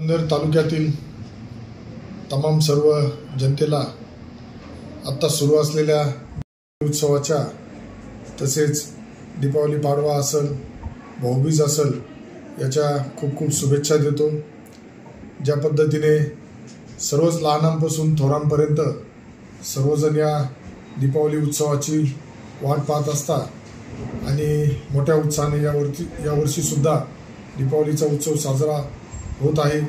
संगमनेर तालुक्यातील तमाम सर्व जनतेला आता सुरू असलेल्या उत्सवाच्या तसेच दीपावली पाडवा असेल भाऊबीज असेल याच्या खूप खूप शुभेच्छा देतो। ज्या पद्धतीने सर्वच लहानांपासून थोरांपर्यंत सर्वजण या दीपावली उत्सवाची वाट पाहत असतात आणि मोठ्या उत्साहाने यावर्षी सुद्धा दीपावलीचा उत्सव साजरा होत आहे।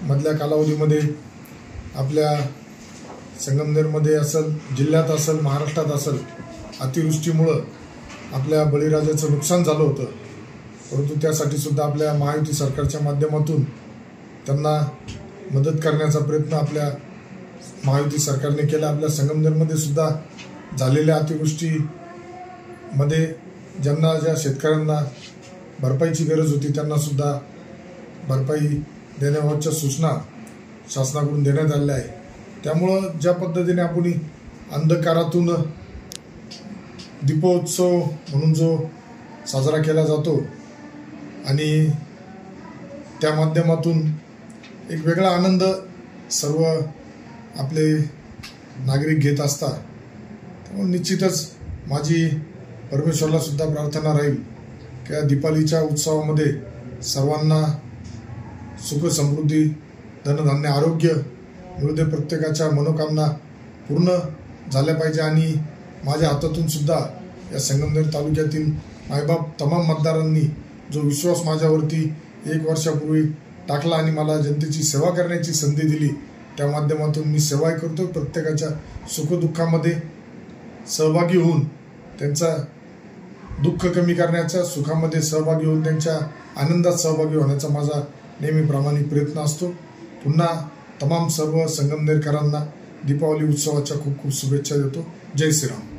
मधल्या कालावधीमध्ये आपल्या संगमनेरमध्ये असेल, जिल्ह्यात असेल, महाराष्ट्रात असेल अतिवृष्टीमुळे आपल्या बळीराजाचं नुकसान झालं होतं, परंतु त्यासाठी सुद्धा आपल्या महायुती सरकारच्या माध्यमातून त्यांना मदत करण्याचा प्रयत्न आपल्या महायुती सरकारने केला। आपल्या संगमनेरमध्ये सुद्धा झालेल्या अतिवृष्टीमध्ये ज्या शेतकऱ्यांना भरपाईची गरज होती त्यांना सुद्धा भरपाई देण्याबाबतच्या सूचना शासनाकडून देण्यात आलेल्या आहे। त्यामुळे ज्या पद्धतीने आपण अंधकारातून दीपोत्सव म्हणून जो साजरा केला जातो आणि त्या माध्यमातून एक वेगळा आनंद सर्व आपले नागरिक घेत असतात, त्यामुळे निश्चितच माझी परमेश्वराला सुद्धा प्रार्थना राहील की या दीपावलीच्या उत्सवामध्ये सर्वांना सुख समृद्धी धनधान्य आरोग्य मिळू दे, प्रत्येकाच्या मनोकामना पूर्ण झाल्या पाहिजे। आणि माझ्या हातातून सुद्धा या संगमनेर तालुक्यातील मायबाप तमाम मतदारांनी जो विश्वास माझ्यावरती 1 वर्षापूर्वी टाकला आणि मला जनतेची सेवा करण्याची संधी दिली, त्या माध्यमातून मी सेवा करतो। प्रत्येकाच्या सुखदुःखामध्ये सहभागी होऊन त्यांचा दुःख कमी करण्याचा, सुखामध्ये सहभागी होऊन त्यांच्या आनंदात सहभागी होण्याचा माझा नेहमी प्रामाणिक प्रयत्न असतो। पुन्हा तमाम सर्व संगमनेरकरांना दीपावली उत्सवाच्या खूप खूप शुभेच्छा देतो। जय श्रीराम।